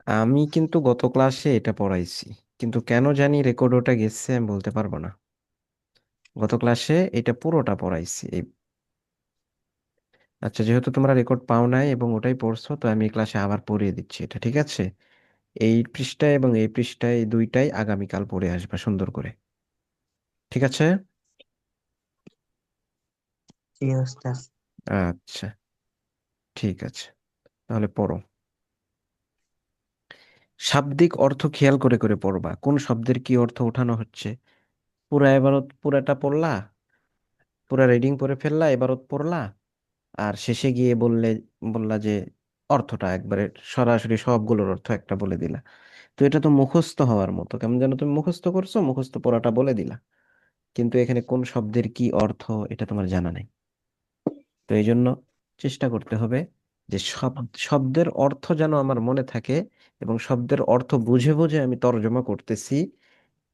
আমি কিন্তু গত ক্লাসে এটা পড়াইছি, কিন্তু কেন জানি রেকর্ড ওটা গেছে আমি বলতে পারবো না। গত ক্লাসে এটা পুরোটা পড়াইছি আচ্ছা, যেহেতু তোমরা রেকর্ড পাও নাই এবং ওটাই পড়ছো, তো আমি এই ক্লাসে আবার পড়িয়ে দিচ্ছি এটা, ঠিক আছে? এই পৃষ্ঠায় এবং এই পৃষ্ঠায় এই দুইটাই আগামীকাল পড়ে আসবা সুন্দর করে, ঠিক আছে? জি ওস্তাদ। আচ্ছা, ঠিক আছে, তাহলে পড়ো। শাব্দিক অর্থ খেয়াল করে করে পড়বা, কোন শব্দের কি অর্থ ওঠানো হচ্ছে। এবারত পুরাটা পড়লা, পুরা রিডিং পড়ে ফেললা, এবারত পড়লা, আর শেষে গিয়ে বললা যে অর্থটা একবারে সরাসরি সবগুলোর অর্থ একটা বলে দিলা। তো এটা তো মুখস্থ হওয়ার মতো, কেমন যেন তুমি মুখস্থ করছো, মুখস্থ পড়াটা বলে দিলা, কিন্তু এখানে কোন শব্দের কি অর্থ এটা তোমার জানা নেই। তো এই জন্য চেষ্টা করতে হবে যে শব্দের অর্থ যেন আমার মনে থাকে, এবং শব্দের অর্থ বুঝে বুঝে আমি তর্জমা করতেছি,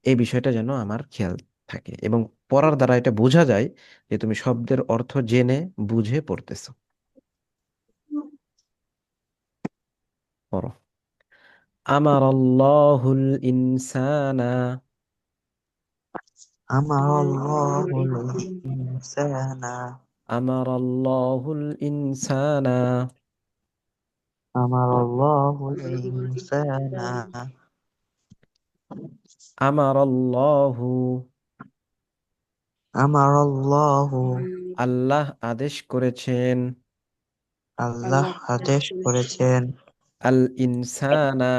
এই বিষয়টা যেন আমার খেয়াল থাকে, এবং পড়ার দ্বারা এটা বোঝা যায় যে তুমি শব্দের অর্থ জেনে বুঝে পড়তেছো। পড়ো। আমার আল্লাহুল ইনসানা। আমার আল্লাহুল ইনসানা। আমার আল্লাহুল ইনসানা। আমার আল্লাহুল ইনসানা। আমার আল্লাহু। আমার আল্লাহু। আল্লাহ আদেশ করেছেন। আল্লাহ আদেশ করেছেন। আল ইনসানা।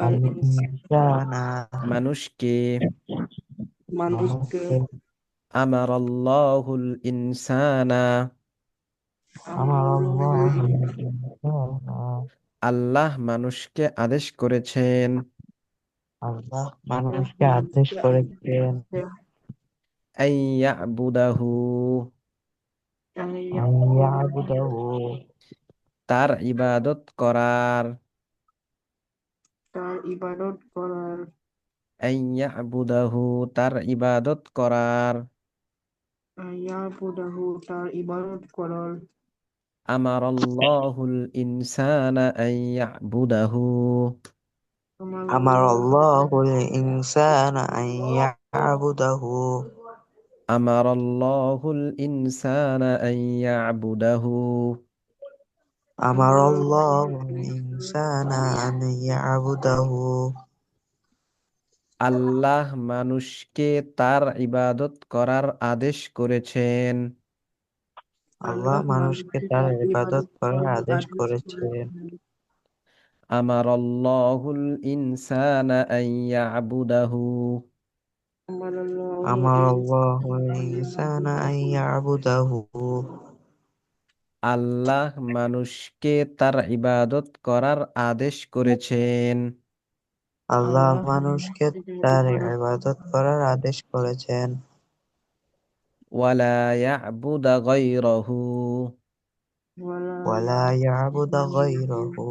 আল ইনসানা। মানুষকে। মানুষকে। আমার আল্লাহুল ইনসানা। আমার আল্লাহুল ইনসানা। আল্লাহ মানুষকে আদেশ করেছেন। আল্লাহ মানুষকে আদেশ করেছেন। আইয়াবুদাহু। ইয়াবুদাহু। তার ইবাদত করার। তার ইবাদত করার। আইয়াবুদাহু, তার ইবাদত করার। ইয়াবুদাহু, তার ইবাদত করার। আমার আল্লাহুল ইনসানা আইয়াবুদাহু। আমার আল্লাহুল ইনসানা আন ইয়াবুদাহু। আমার আল্লাহুল ইনসানা আইয়াবুদাহু। আমার আল্লাহুল ইনসানা আন ইয়াবুদাহু। আল্লাহ মানুষকে তার ইবাদত করার আদেশ করেছেন। আল্লাহ মানুষকে তার ইবাদত করার আদেশ করেছেন। আমার আল্লাহুল ইনসানা আইয়াবুদাহু। আমার আল্লাহুল ইনসানা আন ইয়াবুদাহু। আল্লাহ মানুষকে তার ইবাদত করার আদেশ করেছেন। আল্লাহ মানুষকে তার ইবাদত করার আদেশ করেছেন। ওয়ালা ইয়াবুদা গায়রাহু। ওয়ালা ইয়াবুদা গায়রাহু।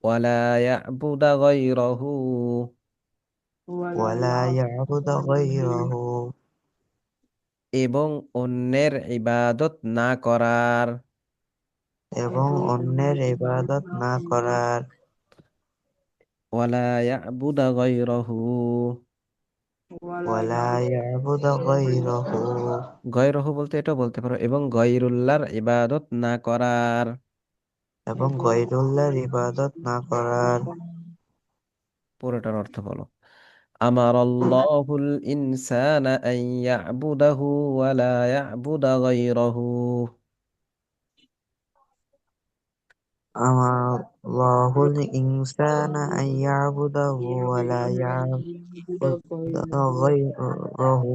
ওয়ালা ইয়াবুদা গায়রাহু। ওয়ালা ইয়াবুদা গায়রাহু। এবং অন্যের ইবাদত না করার। এবং অন্যের ইবাদত না করার। ওয়ালা ইয়াবুদা গায়রাহু। ওয়ালা ইয়াবুদা গায়রাহু। গয়রহু বলতে এটা বলতে পারো, এবং গয়রুল্লাহর ইবাদত না করার। এবং গায়রুল্লাহর ইবাদত না করার। পুরোটার অর্থ বলো। আমার আল্লাহুল ইনসানা আন ইয়াবুদাহু ওয়া লা ইয়াবুদা গায়রাহু। আমার আল্লাহুল ইনসানা আন ইয়াবুদাহু ওয়া লা ইয়াবুদা গায়রাহু।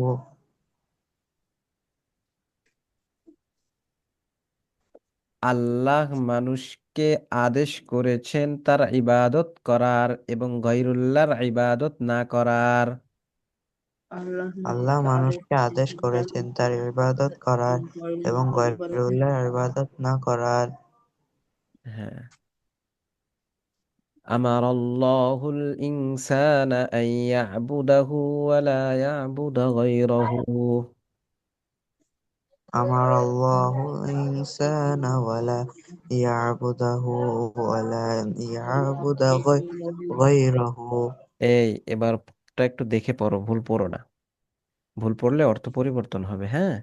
আল্লাহ মানুষকে আদেশ করেছেন তার ইবাদত করার এবং গয়রুল্লাহর ইবাদত না করার। আল্লাহ মানুষকে আদেশ করেছেন তার ইবাদত করার এবং গায়রুল্লাহর ইবাদত না করার। হ্যাঁ। আমার আল্লাহুল ইনসানা আন ইয়াবুদাহু ওয়া লা ইয়াবুদা গায়রাহু। أمر الله الإنسان ولا يعبده ولا يعبد غيره. এই এবারটা একটু দেখে পড়ো, ভুল পড়ো না। ভুল পড়লে অর্থ পরিবর্তন হবে, হ্যাঁ।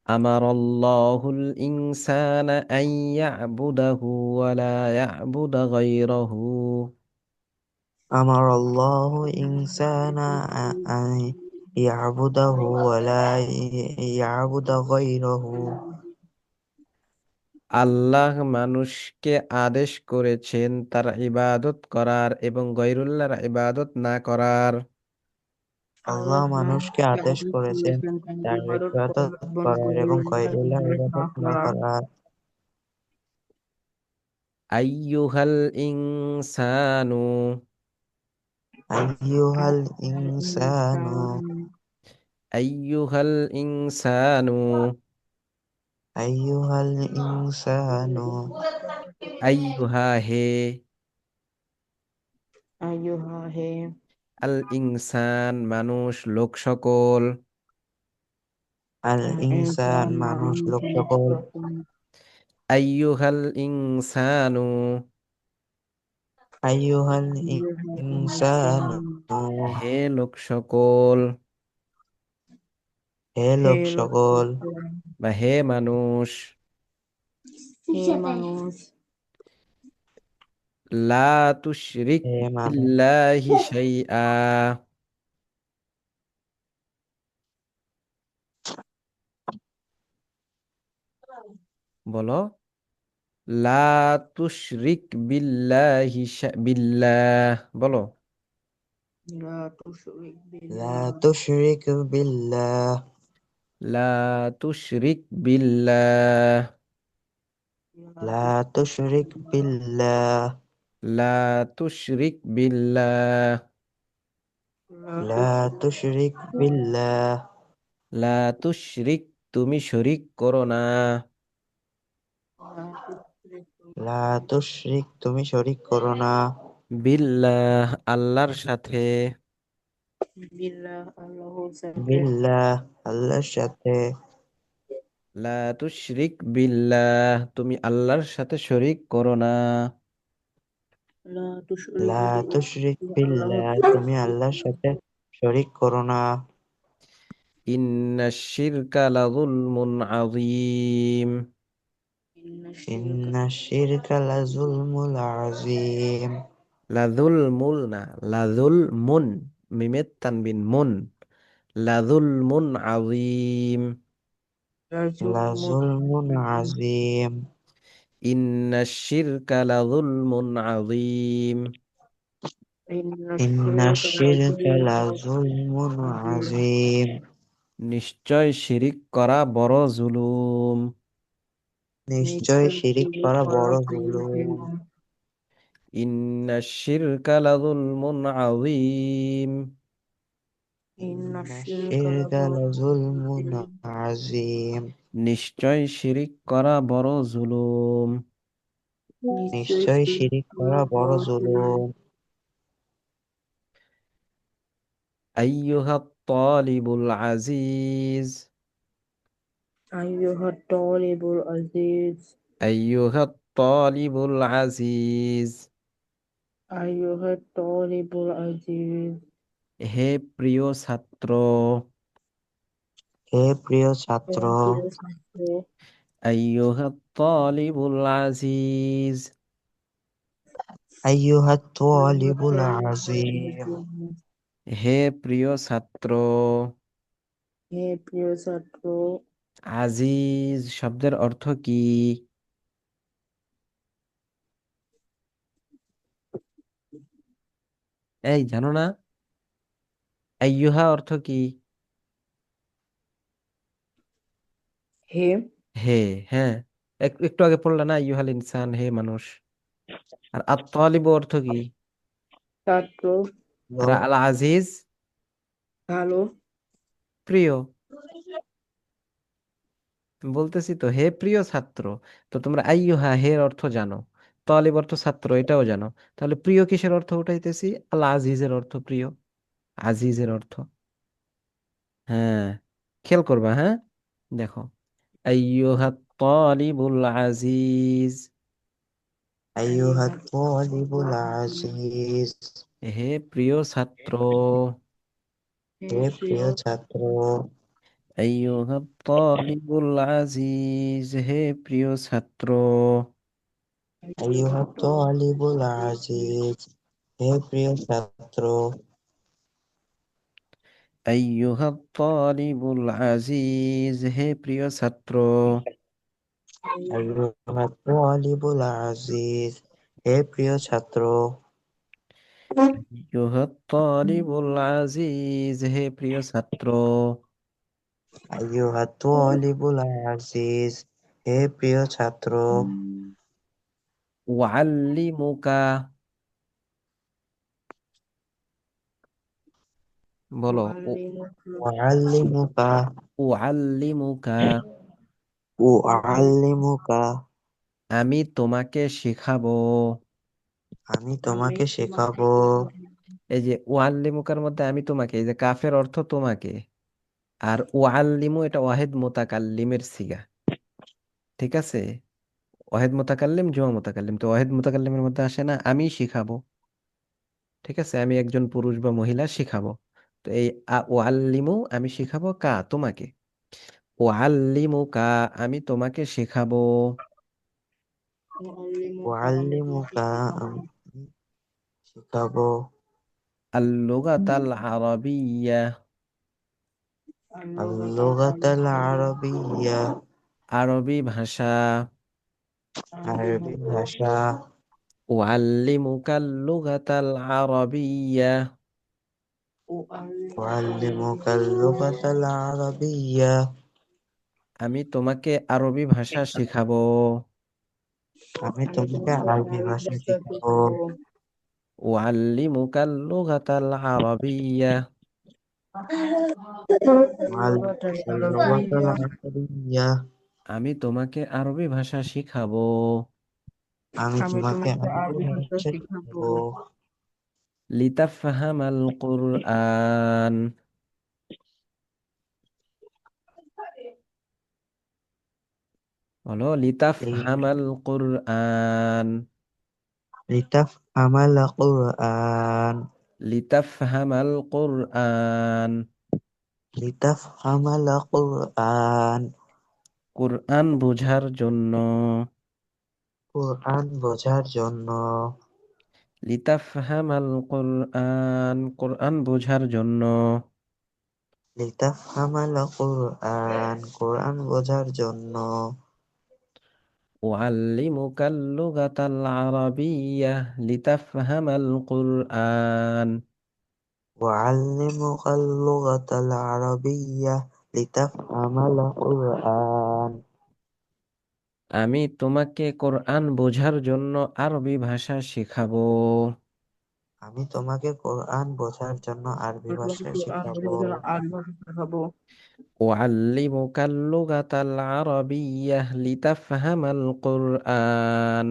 আমারাল্লাহুল ইনসানা আন ইয়াবুদাহু ওয়া লা ইয়াবুদা গায়রাহু। أمر الله الإنسان أن يعبده ولا يعبد غيره. আল্লাহ মানুষকে আদেশ করেছেন তার ইবাদত করার এবং গয়রুল্লাহর ইবাদত না করার। আল্লাহ মানুষকে আদেশ করেছেন তার ইবাদত করার এবং গয়রুল্লাহর ইবাদত না করার। আইয়ুহাল ইনসানু। আইয়ুহাল ইনসানু। আইয়ুহাল ইনসানু। আইয়ুহাল ইনসানু। আইয়ুহা হে। আইয়ুহা হে। আল ইনসান মানুষ, লোক সকল। আল ইনসান ইনসান মানুষ মানুষ লোক সকল। আইয়ুহাল ইনসানু। আইয়ুহাল আইয়ুহা ইনসানু। ইনসান হে লোক সকল, হে হে লোক লোক সকল। সকল। বা হে মানুষ। হে মানুষ। লা তুশরিক হে মানুষ। বিল্লাহি শাইআ। বলো। লা তুশরিক বিল্লাহি বিল্লাহ। বলো। লা তুশরিক লা বিল্লাহ। তুশরিক বিল্লাহ। লা তুশরিক বিল্লাহ। লা লা তুশরিক তুশরিক বিল্লাহ। লা তুশরিক বিল্লাহ। লা লা তুশরিক তুশরিক বিল্লাহ। লা তুশরিক তুমি শরিক করো না। লা তুশরিক লা তুশরিক তুমি শরিক করো না। বিল্লাহ আল্লাহর সাথে। বিল্লাহ আল্লাহর সাথে। বিল্লাহ আল্লাহর সাথে। লা তুশরিক বিল্লাহ তুমি আল্লাহর সাথে শরিক করো না। লা তুশরিক লা বিল্লাহ তুশরিক আল্লাহর বিল্লাহ সাথে। তুমি আল্লাহর সাথে শরিক করো না। ইন্নাশ শিরকা লাযুলমুন আযীম। ইন্না শিরকা ইন্না শিরকা লাযুলমুল আযীম। লাযুলমুল না, লাযুলমুন, মিমের তানবিন মুন। লাযুলমুন আযীম। লাযুলমুন লাযুলমুন আযীম। আযীম। ইন্নাশ শিরকা লাযুলমুন আযীম। ইন্না ইন্না শিরকা শিরকা লাযুলমুন লাযুলমুন আযীম। আযীম। নিশ্চয় শিরিক করা বড় জুলুম। নিশ্চয় নিশ্চয় শিরিক শিরিক করা করা বড় বড় জুলুম। জুলুম। ইন্নাশ শিরকা লাযুলমুন আযীম। ইন্না ইন্না শিরকা শিরকা লাযুলমুন লাযুলমুন আযীম। আযীম। নিশ্চয় শিরিক করা বড় জুলুম। নিশ্চয় নিশ্চয় শিরিক শিরিক করা করা বড় বড় জুলুম। জুলুম। আইয়ুহাত তালিবুল আজিজ। আইয়ুহাত তালিবুল আজিজ। আইয়ুহাত তালিবুল আজিজ। আইয়ুহাত তালিবুল আজিজ। হে প্রিয় ছাত্র। হে প্রিয় হে ছাত্র। প্রিয় ছাত্র। আইয়ুহাত তালিবুল আজিজ। আইয়ুহাত আইয়ুহাত তালিবুল তালিবুল আযীম। আজিজ। হে প্রিয় ছাত্র। হে প্রিয় ছাত্র। আজিজ শব্দের অর্থ কি? এই জানো না? আইয়ুহা অর্থ কি? হে হে। হ্যাঁ, একটু আগে পড়লা না, আইয়ুহাল ইনসান হে মানুষ। আর আত তালিব অর্থ কি? ছাত্র। আর আল আজিজ ভালো। প্রিয়। বলতেছি তো হে প্রিয় ছাত্র। তো তোমরা আইয়ুহা হের অর্থ জানো, তালিব অর্থ ছাত্র এটাও জানো, তাহলে প্রিয় কিসের অর্থ উঠাইতেছি? আল আজিজের অর্থ প্রিয়, আজিজের অর্থ। হ্যাঁ, খেয়াল করবা, হ্যাঁ। দেখো, আইয়ুহাত তালিবুল আজিজ, أيها الطالب العزيز হে প্রিয় ছাত্র। হে প্রিয় ছাত্র আইয়ুহাত তালিবুল আজিজ, হে প্রিয় ছাত্র। أيها الطالب العزيز হে প্রিয় ছাত্র আইয়ুহাত তালিবুল আজিজ, হে প্রিয় ছাত্র। أيها الطالب العزيز হে প্রিয় ছাত্র আইয়ুহাত তালিবুল আজিজ, হে প্রিয় ছাত্র। أيها الطالب العزيز হে প্রিয় ছাত্র উআল্লিমুকা, বলো। أعلمك أعلمك উআল্লিমুকা, أعلمك আমি তোমাকে শেখাবো। আমি তোমাকে শেখাবো এই যে উআল্লিমুকার মধ্যে আমি তোমাকে, এই যে কাফের অর্থ তোমাকে, আর উআল্লিমু এটা ওয়াহিদ মুতাকাল্লিমের সিগা। ঠিক আছে, ওয়াহিদ মুতাকাল্লিম জুমা মুতাকাল্লিম, তো ওয়াহিদ মুতাকাল্লিমের মধ্যে আসে না আমি শিখাবো। ঠিক আছে, আমি একজন পুরুষ বা মহিলা শিখাবো। তো এই ওয়াল্লিমু আমি শিখাবো কা তোমাকে। ওয়াল্লিমুকা আমি তোমাকে শেখাবো। أعلمك আমি শেখাবো আল-লুগাতাল আরাবিয়্যা, اللغة العربية আরবি ভাষা। আরবি ভাষা উআল্লিমুকাল লুগাতাল আরাবিয়্যা, أعلمك اللغة العربية আমি তোমাকে আরবি ভাষা শেখাবো। আমি তোমাকে আরবি ভাষা শেখাবো উআল্লিমুকাল লুগাতাল আরাবিয়্যা, أعلمك اللغة العربية আমি তোমাকে আরবি ভাষা শিখাবো। আমি আমি তোমাকে তোমাকে আরবি আরবি ভাষা ভাষা শিখাবো শেখাবো লিতাফহামাল কুরআন, বলো এই লিতাফহামাল কুরআন। لتفهم القرآن লিতাফহামাল কুরআন, لتفهم القرآن কুরআন বোঝার জন্য। কোরআন বোঝার জন্য লিতাফহামাল কুরআন, কুরআন বোঝার জন্য। লিতাফহাম আল কোরআন কোরআন বোঝার জন্য উআল্লিমুকাল লুগাতাল আরাবিয়্যা লিতাফহামাল কুরআন। وأعلمك اللغة العربية لتفهم القرآن আমি তোমাকে কোরআন বোঝার জন্য আরবি ভাষা শেখাবো। আমি তোমাকে কোরআন বোঝার জন্য আরবি আমি তোমাকে ভাষা কোরআন শেখাবো বোঝার জন্য আরবি ভাষা শেখাবো উআল্লিমুকাল লুগাতাল আরাবিয়্যা লিতাফহামাল কুরআন।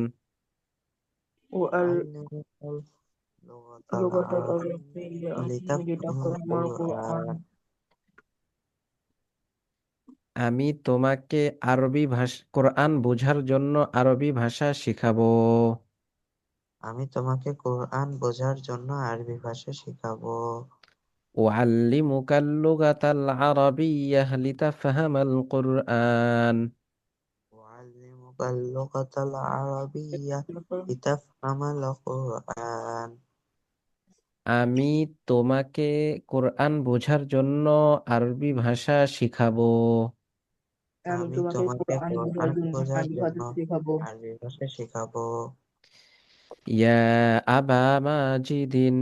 وأعلمك اللغة اللغة العربية العربية لتفهم لتفهم القرآن القرآن আমি তোমাকে আরবি ভাষা কোরআন বোঝার জন্য আরবি ভাষা শেখাবো। আমি তোমাকে কোরআন বোঝার জন্য আরবি ভাষা শেখাবো উআল্লিমুকাল লুগাতাল আরাবিয়্যা লিতাফহামাল কুরআন। وأعلمك اللغة العربية لتفهم القرآن আমি তোমাকে কোরআন বোঝার জন্য আরবি ভাষা শিখাবো। আমি আমি তোমাকে তোমাকে কোরআন বোঝার কোরআন জন্য বোঝার আরবি জন্য ভাষা শেখাবো আরবি ভাষা শেখাবো ইয়া আবা মাজিদিন,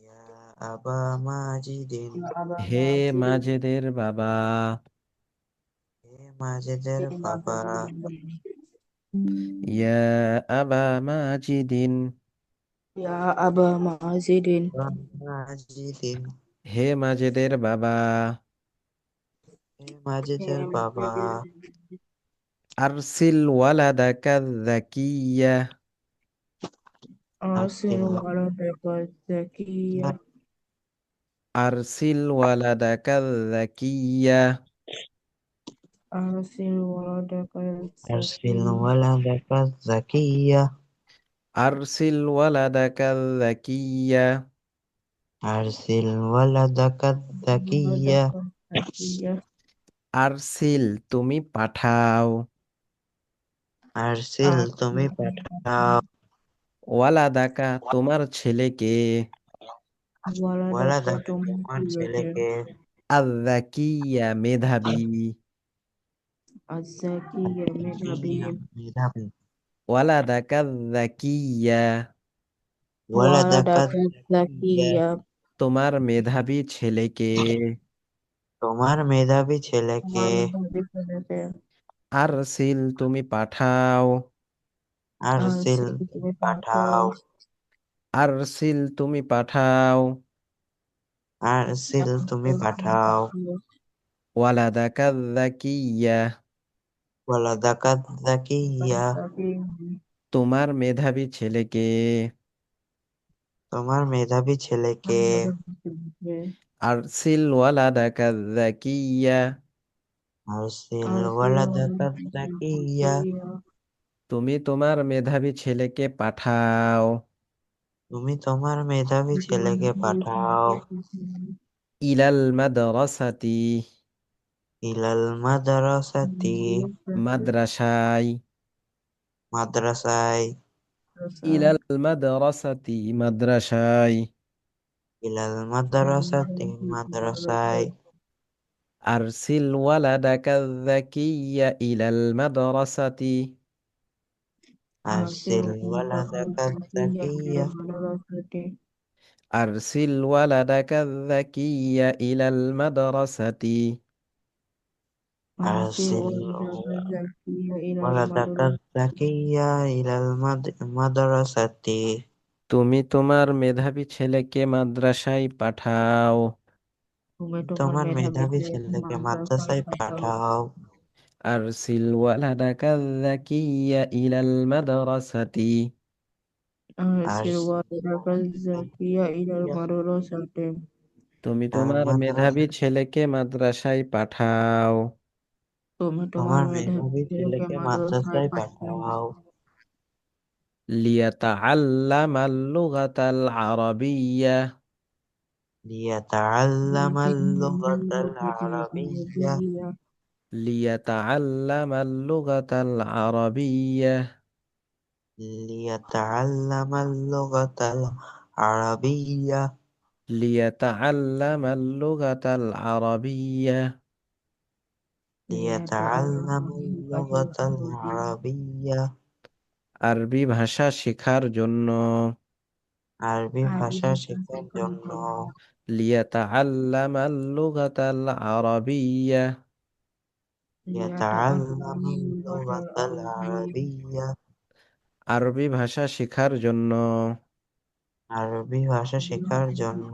ইয়া আবা মাজিদিন আবার হে মাজেদের বাবা। হে মাজেদের বাবা ইয়া আবা মাজিদিন, ইয়া আবা মাজিদিন আবা মাজিদিন হে মাজেদের বাবা। হে মাজেদের বাবা আরসিল ওয়ালাদাকা যাকিয়া, أرسل আরসিল ولدك زكيا আরসিল ওয়ালাদাকা যাকিয়া, أرسل ولدك أرسل زكيا ولدك زكيا أرسل ولدك الذكية. أرسل ولدك ولدك زكيا زكيا আরসিল তুমি পাঠাও। أرسل তুমি أرسل পাঠাও ওয়ালাদাকা তোমার ছেলেকে। ولدك ওয়ালাদাকা তোমার تمثيلك ছেলেকে আল্লাকিয়া মেধাবী। الزكية مذهبي জাকিয়া মেধাবী ওয়ালাদাকা জাকিয়া ওয়ালাদাকা ولدك জাকিয়া الزكية তোমার মেধাবী ছেলেকে। তোমার মেধাবী ছেলেকে ومذهبك আরসিল তুমি পাঠাও। আরসিল أرسل তুমি পাঠাও আরসিল তুমি পাঠাও। আরসিল তুমি পাঠাও ওয়ালাদাকা জাকিয়া ওয়ালাদাকা জাকিয়া তোমার মেধাবী ছেলেকে। তোমার মেধাবী ছেলেকে আরসিল ওয়ালাদাকা জাকিয়া আরসিল أرسل ওয়ালাদাকা ولدك জাকিয়া زكيا তুমি তোমার মেধাবী ছেলেকে পাঠাও। তুমি তোমার মেধাবী ছেলেকে পাঠাও ইলাল মাদ্রাসাতি ইলাল মাদ্রাসাতি মাদ্রাসায়। মাদ্রাসায় ইলাল মাদ্রাসাতি মাদ্রাসায়। ইলাল মাদ্রাসাতি মাদ্রাসায় আরসিল ওয়ালাদাকা যাকিয়া ইলাল মাদ্রাসাতি। أرسل আরসিল ولدك ওয়ালাদাকা زكيا إلى জাকিয়া المدرسة আরসিল ওয়ালাদাকা যাকিয়া ইলাল মাদ্রাসাতি। أرسل أرسل ولدك زكيا إلى ولدك المدرسة الزكية إلى المدرسة তুমি তোমার মেধাবী ছেলেকে মাদ্রাসায় পাঠাও। তুমি তোমার তোমার মেধাবী মেধাবী ছেলেকে ছেলেকে মাদ্রাসায় মাদ্রাসায় পাঠাও পাঠাও আরসিল ওয়ালাদাকা যাকিয়া ইলাল মাদ্রাসাতি। أرسل أرسل ولدك ولدك زكيا إلى المدرسة তুমি إلى তোমার মেধাবী المدرسة ছেলেকে মাদ্রাসায় পাঠাও। তুমি তোমার তোমার মেধাবী মেধাবী ছেলেকে ছেলেকে মাদ্রাসায় মাদ্রাসায় পাঠাও পাঠাও লিয়াতাআল্লামাল লুগাতাল আরাবিয়্যা ليتعلم اللغة العربية লিয়াতাআল্লামাল লুগাতাল আরাবিয়্যা ليتعلم اللغة العربية লিয়াতাআল্লামাল লুগাতাল আরাবিয়্যা ليتعلم اللغة العربية আরবি ভাষা শেখার জন্য। আরবি আরবি ভাষা ভাষা শেখার শেখার জন্য জন্য লিয়াতাআল্লামাল লুগাতাল আরাবিয়্যা يتعلم লিয়াতাআল্লামা লুগাতাল اللغة আরাবিয়্যা العربية আরবি ভাষা শেখার জন্য। আরবি ভাষা আরবি শেখার ভাষা জন্য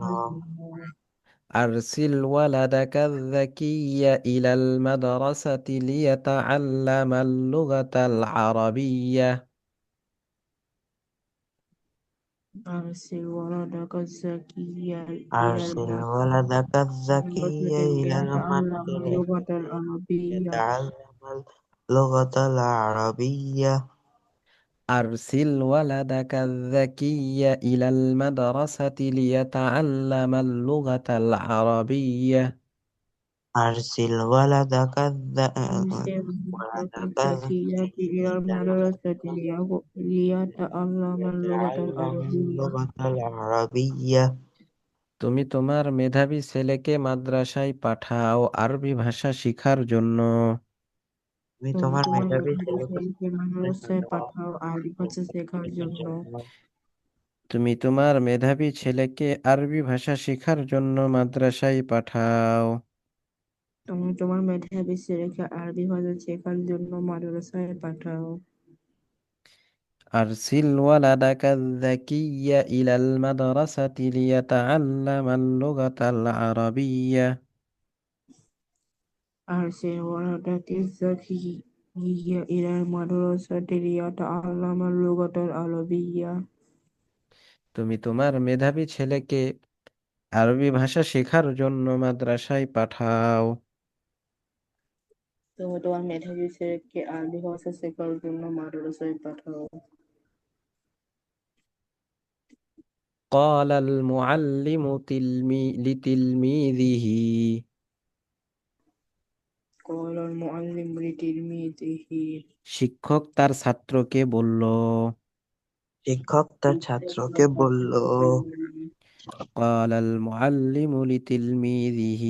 শেখার জন্য أرسل ولدك الذكي إلى المدرسة ليتعلم اللغة العربية. أرسل ولدك الزكي إلى أرسل ولدك الذكي المدرسة إلى ليتعلم المدرسة اللغة العربية يتعلم اللغة العربية أرسل ولدك الذكي إلى المدرسة ليتعلم اللغة العربية. أرسل ولدك أرسل ولدك ولدك الزكي الذكي إلى إلى المدرسة المدرسة ليتعلم اللغة يتعلم العربية اللغة العربية তুমি তোমার মেধাবী ছেলেকে মাদ্রাসায় পাঠাও আরবি ভাষা শিখার জন্য। তুমি তুমি তোমার তোমার মেধাবী মেধাবী ছেলেকে ছেলেকে মাদ্রাসায় মাদ্রাসায় পাঠাও পাঠাও আরবি ভাষা শেখার শেখার জন্য জন্য তুমি তোমার মেধাবী ছেলেকে আরবি ভাষা শিখার জন্য মাদ্রাসায় পাঠাও। তুমি তোমার মেধাবী ছেলেকে আরবি ভাষা শেখার জন্য মাদ্রাসায় পাঠাও أرسل ولدك الذكي إلى المدرسة ليتعلم اللغة العربية. أرسل ولدك الزكي إلى المدرسة ليتعلم اللغة العربية তুমি তোমার মেধাবী ছেলেকে আরবি ভাষা শেখার জন্য মাদ্রাসায় পাঠাও। তুমি তোমার মেধাবী ছেলেকে আরবি ভাষা শেখার জন্য মাদ্রাসায় পাঠাও। قال المعلم لتلميذه قال المعلم لتلميذه শিক্ষক তার ছাত্রকে বলল। শিক্ষক তার ছাত্রকে বলল। قال المعلم لتلميذه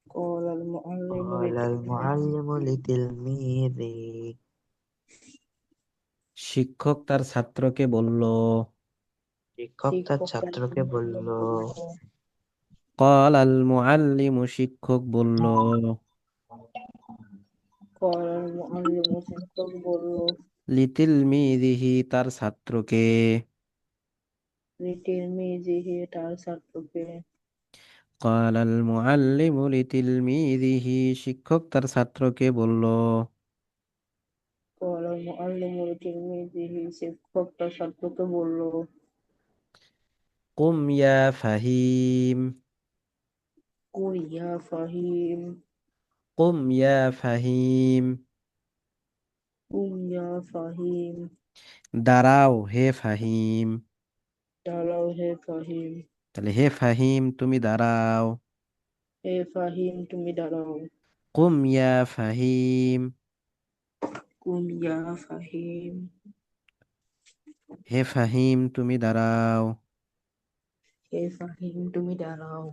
قال المعلم قال المعلم لتلميذه শিক্ষক তার ছাত্রকে বলল। শিক্ষক তার ছাত্রকে বলল। قال المعلم শিক্ষক বলল। قال المعلم শিক্ষক বলল। লিতিলমিযিহি তার ছাত্রকে। লিটিলমিযিহি তার ছাত্রকে। قال المعلم لتلميذه শিক্ষক তার ছাত্রকে বলল। قال المعلم لتلميذه শিক্ষক তার ছাত্রকে বলল। قم يا فهيم قل يا فهيم قم يا فهيم قل يا فهيم দাঁড়াও হে ফাহিম। দাঁড়াও হে ফাহিম। তাহলে হে ফাহিম তুমি দাঁড়াও। হে ফাহিম তুমি দাঁড়াও। قم يا فهيم قل يا فهيم হে ফাহিম তুমি দাঁড়াও। হে ফাহিম তুমি দাঁড়াও।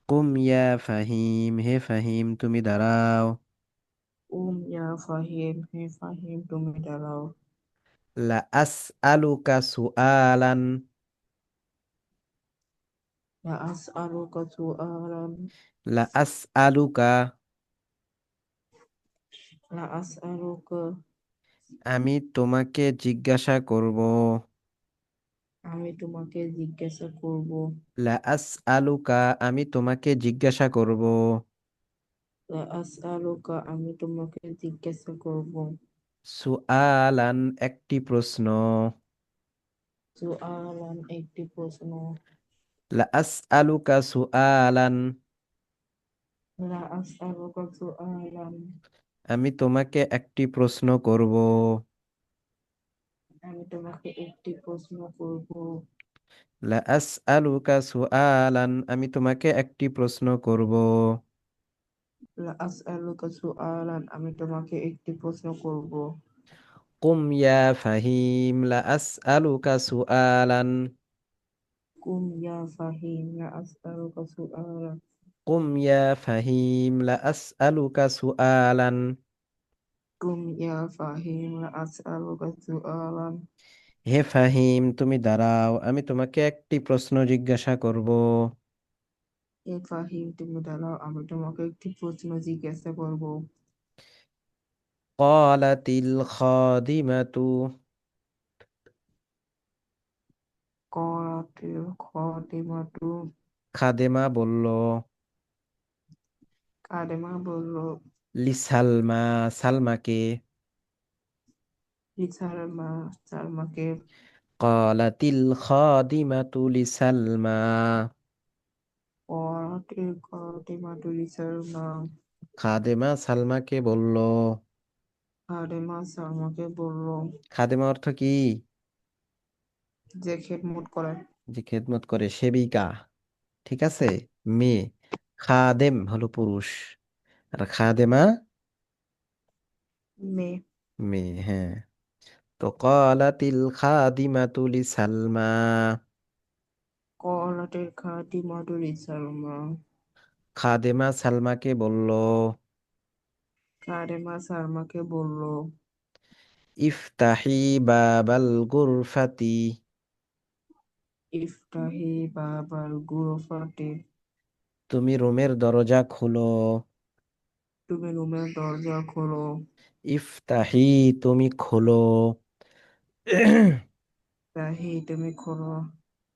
قم يا فهيم হে ফাহিম তুমি দাঁড়াও। ইয়া ফাহিম হে ফাহিম তুমি দাঁড়াও। লা আসআলুকা সুআলান লা আসআলুকা সুআলান লা আসআলুকা লা আসআলুকা আমি তোমাকে জিজ্ঞাসা করব। আমি তোমাকে জিজ্ঞাসা করব। লা আসআলুকা আমি তোমাকে জিজ্ঞাসা করব। লা আসআলুকা আমি তোমাকে জিজ্ঞাসা করব। সুআলান একটি প্রশ্ন। সুআলান একটি প্রশ্ন। লা আসআলুকা সুআলান লা আসআলুকা সুআলান আমি তোমাকে একটি প্রশ্ন করব। আমি তোমাকে একটি প্রশ্ন করব। লা আসআলুকা সুআলান আমি তোমাকে একটি প্রশ্ন করব। লা আসআলুকা সুআলান আমি তোমাকে একটি প্রশ্ন করব। কুম ইয়া ফাহিম লা আসআলুকা সুআলান কুম ইয়া ফাহিম লা আসআলুকা সুআলান কুম ইয়া ফাহিম লা আসআলুকা সুআলান কুম ইয়া ফাহিম লা আসআলুকা সুআলান হে ফাহিম তুমি দাঁড়াও আমি তোমাকে একটি প্রশ্ন জিজ্ঞাসা করব। হে ফাহিম তুমি দাঁড়াও আমি তোমাকে একটি প্রশ্ন জিজ্ঞাসা করব। ক্বালাতিল খাদিমাতু ক্বালাতিল খাদিমাতু খাদেমা বলল। কাদেমা বলল। লিসালমা সালমাকে। লিসালমা সালমাকে। ক্বালাতিল খাদিমাতু লিসালমা ক্বালাতিল খাদিমাতু লিসালমা খাদেমা সালমাকে বলল। খাদেমা সালমাকে বলল। খাদেমা অর্থ কি? যে খেদমত করে। যে খেদমত করে, সেবিকা। ঠিক আছে, মেয়ে। খাদেম হলো পুরুষ, আর খাদেমা মেয়ে। মেয়ে। হ্যাঁ, তো ক্বালাতিল খাদিমাতু লিসালমা ক্বালাতিল খাদিমাতু লিসালমা খাদেমা সালমাকে বলল। খাদেমা সালমাকে বলল। ইফতাহি বাবাল গুরফাতি ইফতাহি বাবাল গুরফাতি তুমি রুমের দরজা খোলো। তুমি রুমের দরজা খোলো। ইফতাহি তুমি খোলো। তাহি তুমি খোলো।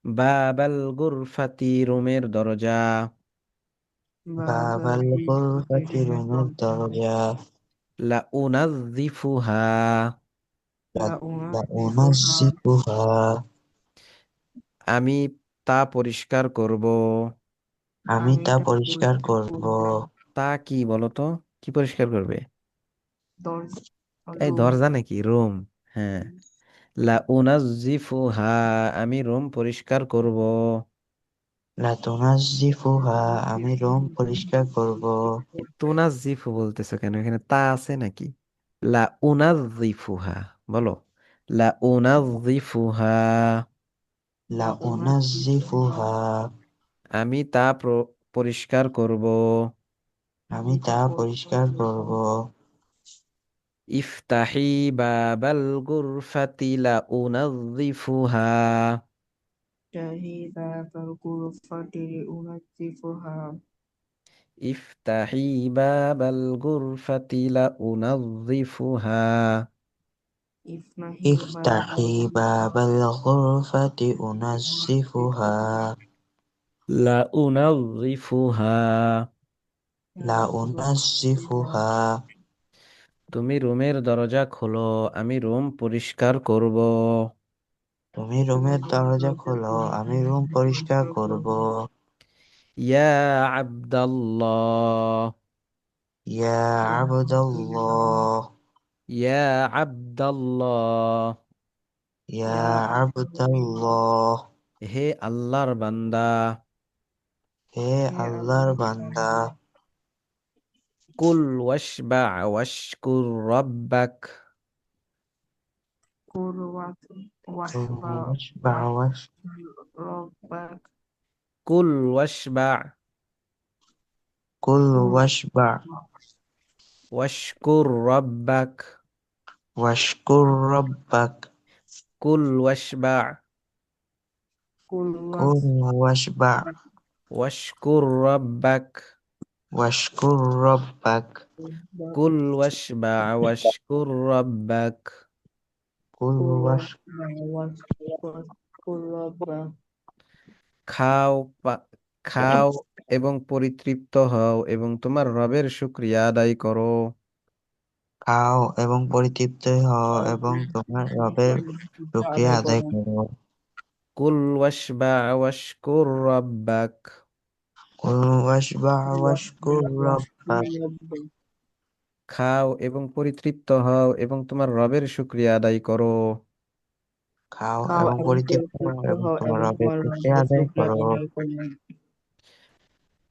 বাবাল গুরফাতি রুমের দরজা। বাবাল বাবাল গুরফাতি গুরফাতি রুমের রুমের দরজা। দরজা। লা উনাজ্জিফুহা লা উনাজ্জিফুহা লাউনাজ্জিফুহা আমি তা পরিষ্কার করব। আমি আমি তা তা পরিষ্কার পরিষ্কার করব। করব। তা কি বলো তো? কি পরিষ্কার করবে? দরজা এই রুম। দরজা নাকি, রুম? হ্যাঁ। লা উনাজ্জিফুহা, আমি রুম পরিষ্কার করব। লাতুনাজ্জিফুহা, আমি রুম পরিষ্কার করব। তুনাজ্জিফু বলতেছো কেন? এখানে তা আছে নাকি? লা উনাজ্জিফুহা, বলো। লা উনাজ্জিফুহা, লাউনাজ্জিফুহা, আমি তা পরিষ্কার করব। আমি তা পরিষ্কার করব। ইফতাহি বাবাল গুরফাতি লা উনাজ্জিফুহা, شهد فالغرفة لأنظفها. ইফতাহি বাবাল গুরফাতি লা উনাজ্জিফুহা, افتحي باب ইফতাহি বাবাল গুরফাতি উনাজ্জিফুহা, লা উনাজ্জিফুহা। লাউনাজ্জিফুহা, তুমি রুমের দরজা খোলো, আমি রুম পরিষ্কার করব। তুমি রুমের দরজা খোলো, আমি রুম পরিষ্কার করব। ইয়া আব্দাল্লাহ, ইয়া আবদাল্লাহ, ইয়া আব্দাল্লাহ, ইয়া يا عبد আবদাল্লাহ, হে আল্লাহর বান্দা। হে يا আল্লাহর عبد বান্দা। কুল ওয়াশবা ওয়াশকুর রব্বাক, كل কুল واشبع ওয়াশবা ربك. কুল ওয়াশবা কুল كل ওয়াশবা ওয়াশকুর রব্বাক, ওয়াশকুর রব্বাক, কুল ওয়াশবা كل কুল ওয়াশবা ওয়াশকুর রব্বাক, ওয়াশকুর রব্বাক, কুল ওয়াশবা ওয়াশকুর রব্বাক। কুল كل ওয়াশ واشبع كل ربك. খাও, খাও এবং পরিতৃপ্ত হও এবং তোমার রবের শুকরিয়া আদায় করো। খাও এবং পরিতৃপ্ত হও এবং তোমার রবের শুকরিয়া আদায় আদায় করো। করো। কুল ওয়াশবা ওয়াশকুর রব্বাক, কুল ওয়াশবা ওয়াশকুর রব্বাক, খাও এবং পরিতৃপ্ত হও এবং তোমার রবের শুকরিয়া আদায় করো। খাও খাও এবং এবং পরিতৃপ্ত হও পরিতৃপ্ত এবং হও তোমার এবং রবের তোমার শুকরিয়া রবের আদায় শুকরিয়া করো। আদায় করো।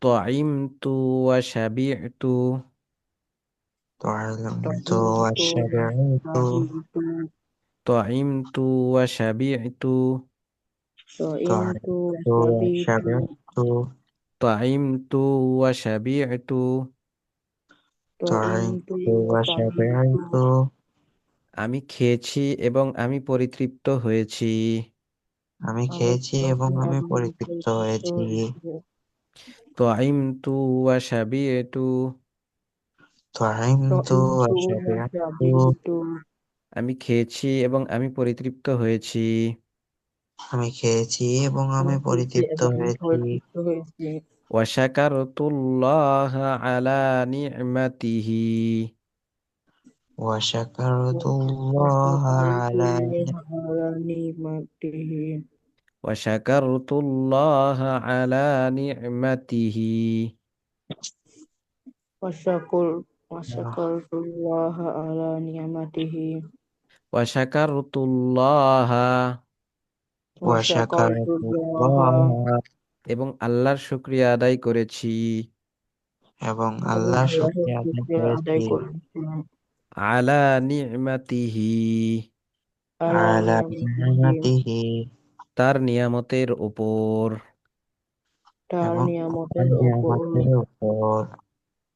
তাইমতু ওয়াশাবি'তু, তু'আলিমতু طعمت ওয়াশশাবি'তু شهدت তাইমতু ওয়াশাবি'তু, صئمت তু'আলিমতু وشبعت ওয়াশশাবি'তু তাইমতু ওয়াশাবি'তু, طعمت তু'আলিমতু وشبعت ওয়াশশাবি'তু, আমি খেয়েছি এবং আমি পরিতৃপ্ত হয়েছি। আমি আমি খেয়েছি এবং খেয়েছি আমি এবং পরিতৃপ্ত পরিতৃপ্ত হয়েছি। হয়েছি। তাইমতু ওয়াশাবি'তু, তু'আলিমতু طعمت ওয়াশশাবি'তু, وشبعت আমি খেয়েছি এবং আমি পরিতৃপ্ত হয়েছি। আমি খেয়েছি এবং আমি আমি খেয়েছি পরিতৃপ্ত এবং আমি হয়েছি। পরিতৃপ্ত হয়েছি। ওয়াশাকারতুল্লাহ আলা নি'মাতিহি, ওয়াশাকারতুল্লাহ وشكرت আলা الله على نعمته ওয়াশাকারতুল্লাহ আলা নি'মাতিহি, وشكر وشكرت الله على نعمته ওয়াশাকারতুল্লাহ, وشكرت الله ওয়াশাকারতুল্লাহ, এবং আল্লাহর শুকরিয়া আদায় করেছি। এবং এবং আল্লাহর আল্লাহর শুকরিয়া আদায় শুকরিয়া করেছি। আদায় করেছি আলা নি'মাতিহি, আলা আলা নিয়ামতিহি, নি'মাতিহি, তার নিয়ামতের উপর। তার এবং তার নিয়ামতের উপর। নিয়ামতের উপর।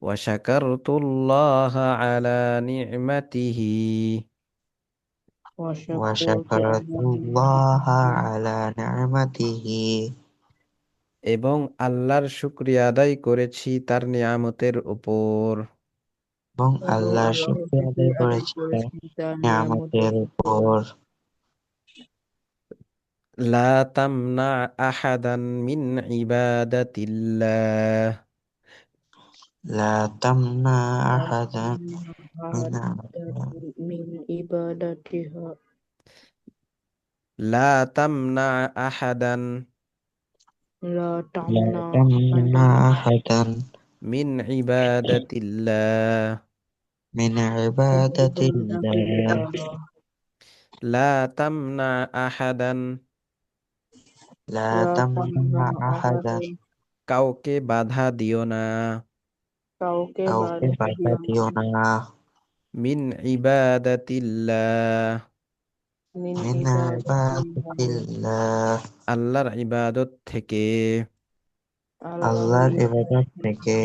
ওয়াশাকারতুল্লাহ আলা নি'মাতিহি, وشكرت ওয়াশাকারতুল্লাহ الله আলা নি'মাতিহি, এবং আল্লাহর শুকরিয়া আদায় করেছি তার নিয়ামতের উপর। এবং এবং আল্লাহর আল্লাহর শুকরিয়া আদায় শুকরিয়া আদায় করেছি তার করেছি তার নিয়ামতের নিয়ামতের উপর। উপর। লা তামনা আহাদান মিন ইবাদাতিল্লাহ, লা তামনা لا আহাদান تمنع মিন عبادة من عبادتها. লা তামনা আহাদান لا লা تمنع তামনা عبادة আহাদান মিন ইবাদাতিল্লাহ من عبادة الله লা তামনা আহাদান لا لا تمنع تمنع أحدا أحدا কাউকে বাধা দিও না কাউকে কাউকে বাধা বাধা দিও না দিও না মিন ইবাদাতিল্লাহ মিন من عبادة ইবাদাতিল্লাহ الله আল্লাহর ইবাদত থেকে আল্লাহর আল্লাহর ইবাদত ইবাদত থেকে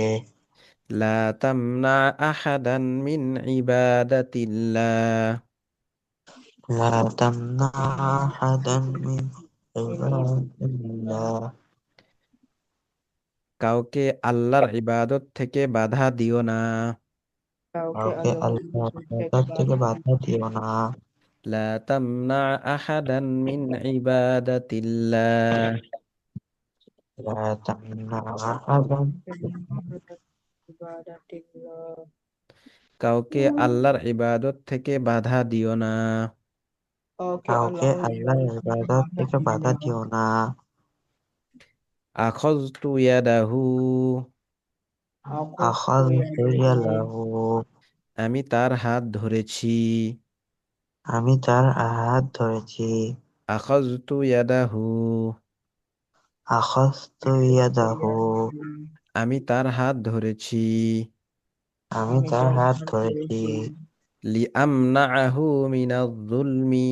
লা তামনা আহাদান মিন ইবাদাতিল্লাহ لا تمنع أحدا من মিন عبادة ইবাদাতিল্লাহ الله কাউকে আল্লাহর ইবাদত থেকে বাধা দিও না কাউকে কাউকে আল্লাহর আল্লাহর ইবাদত থেকে ইবাদত থেকে বাধা বাধা দিও দিও না লা তামনা আহাদান মিন ইবাদাতিল্লাহ لا تمنع أحدا ইবাদাতিল্লাহ কাউকে আল্লাহর ইবাদত থেকে বাধা দিও না কাউকে কাউকে আল্লাহর আল্লাহর ইবাদত থেকে ইবাদত বাধা থেকে দিও বাধা না দিও না আখাযতু ইয়াদাহু আখাযতু আখাযতু ইয়াদাহু ইয়াদাহু আমি তার হাত ধরেছি আমি তার হাত ধরেছি আখাযতু ইয়াদাহু আখাযতু আখাযতু ইয়াদাহু ইয়াদাহু আমি তার হাত ধরেছি আমি আমি তার তার হাত হাত ধরেছি ধরেছি লিআমনাআহু মিনায-যুলমি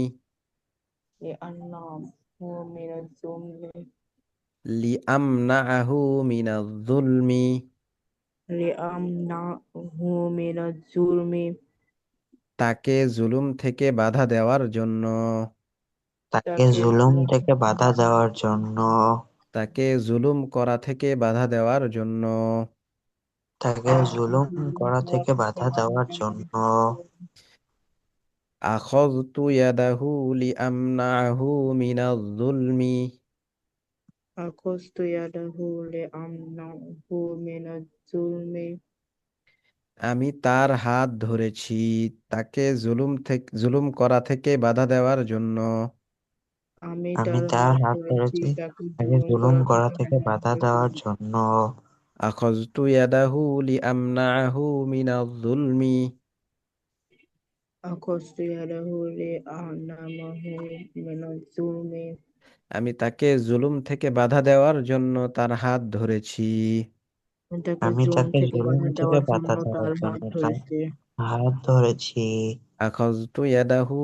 লিআন্নাহু মিনাজ-যুলমি লিআমনাআহু মিনায-যুলমি লিআমনাহু মিনাজ-যুলমি তাকে জুলুম থেকে বাধা দেওয়ার জন্য তাকে তাকে জুলুম জুলুম থেকে বাধা দেওয়ার জন্য তাকে জুলুম করা থেকে বাধা দেওয়ার জন্য তাকে জুলুম করা থেকে বাধা দেওয়ার জন্য আখাযতু ইয়াদাহু লিআমনাআহু মিনায-যুলমি আখাযতু ইয়াদাহু লিআমনাহু মিনাজ-যুলমি আমি তার হাত ধরেছি তাকে জুলুম করা থেকে বাধা দেওয়ার জন্য আমি আমি তার তার হাত হাত ধরেছি ধরেছি তাকে তাকে জুলুম জুলুম করা করা থেকে থেকে বাধা দেওয়ার জন্য আখাযতু ইয়াদাহু লিআমনাআহু মিনায-যুলমি আখাযতু ইয়াদাহু লিআমনাহু মিনাজ-যুলমি আমি তাকে জুলুম থেকে বাধা দেওয়ার জন্য তার হাত ধরেছি তাকে আমি জুলুম তাকে থেকে জুলুম বাধা থেকে দেওয়ার বাধা জন্য দেওয়ার তার জন্য হাত তার ধরেছি হাত ধরেছি আখাযতু ইয়াদাহু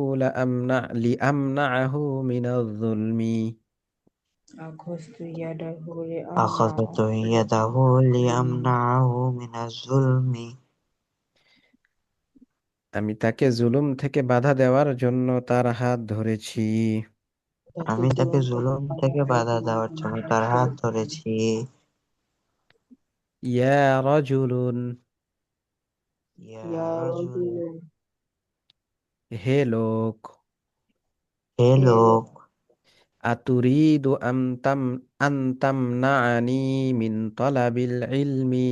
লিআমনাআহু মিনায-যুলমি আখাযতু ইয়াদাহু أخذت লিআমনাহু يده মিনাজ-যুলমি ليمنعه من الظلم আমি তাকে জুলুম থেকে বাধা দেওয়ার জন্য তার হাত ধরেছি তাকে আমি তাকে জুলুম থেকে জুলুম বাধা থেকে দেওয়ার বাধা জন্য দেওয়ার তার জন্য হাত তার হাত ধরেছি ধরেছি ইয়া রাজুলুন ইয়া ইয়া রাজুল রাজুলুন হে লোক হে হে লোক আতুরিদু আন তামনাআনি মিন তালাবিল ইলমি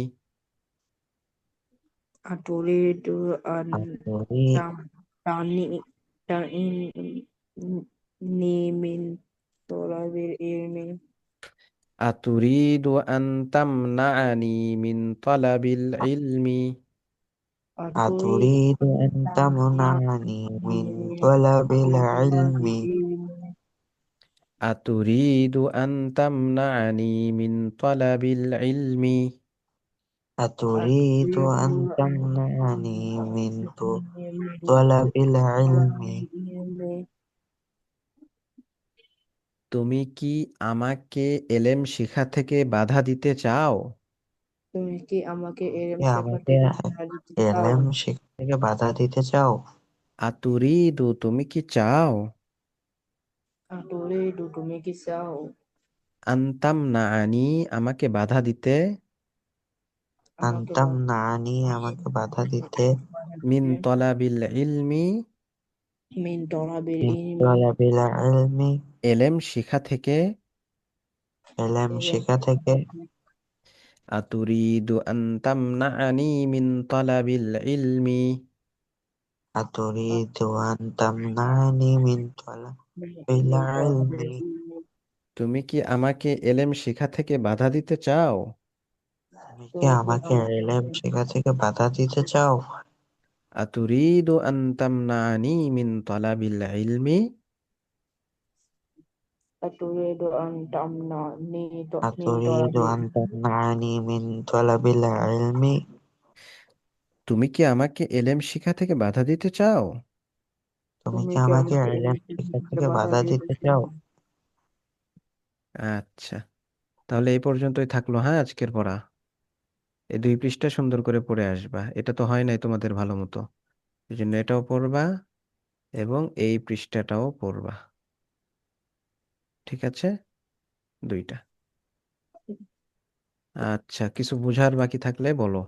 আতুরিদু আন আপনি তাম তানি তাইনি মিন তলাবিল ইলমি আতুরিদু আন তামনাআনি মিন তালাবিল ইলমি আতুরিদু أتريد আন أن تمنعني তামনানি من طلب মিন العلم তলাবিল ইলমি আতুরিদু আন তামনাআনি মিন তালাবিল ইলমি أتريد আতুরিদু أن আন تمنعني من তামনানি মিন طلب العلم তলাবিল ইলমি তুমি কি আমাকে এলেম শিখা থেকে বাধা দিতে চাও তুমি কি আমাকে এলেম কি শেখা আমাকে থেকে বাধা দিতে চাও এলেম শিক্ষা থেকে বাধা দিতে চাও আতুরিদু তুমি কি চাও আতুরিদু তুমি কি চাও আনতাম না আনি আমাকে বাধা দিতে আমাকে আনতাম নানি আমাকে বাধা দিতে বাধা মিন দিতে তলাবিল ইলমি মিন তলাবিল মিন ইলমি তলাবিল ইলমি এলেম শিখা থেকে এলেম এলেম শিক্ষা শেখা থেকে থেকে আতুরিদু আনতাম না আনি মিন তলাবিল ইলমি আতুরিদু আন তামনানি মিন তলাবিল মিন তলাবিল ইলমি ইলমি তুমি কি আমাকে এলেম শিখা থেকে বাধা দিতে চাও কি আমাকে ইলম শেখা থেকে বাধা দিতে চাও? আতুরিদু আন তামনানি মিন তালাবিল ইলমি, أتريد أن تمنعني من আতুরিদু طلب আন তামনানি মিন তালাবিল ইলমি, তুমি কি আমাকে এলেম শিখা থেকে বাধা দিতে চাও? তুমি তুমি কি কি আমাকে আমাকে ইলম শেখা থেকে বাধা দিতে চাও? আচ্ছা, তাহলে এই পর্যন্তই থাকলো। হ্যাঁ, আজকের পড়া এই 2 পৃষ্ঠা সুন্দর করে পড়ে আসবা। এটা তো হয় নাই তোমাদের ভালো মতো, এই জন্য এটাও পড়বা এবং এই পৃষ্ঠাটাও পড়বা। ঠিক আছে, 2টা। আচ্ছা, কিছু বোঝার বাকি থাকলে বলো।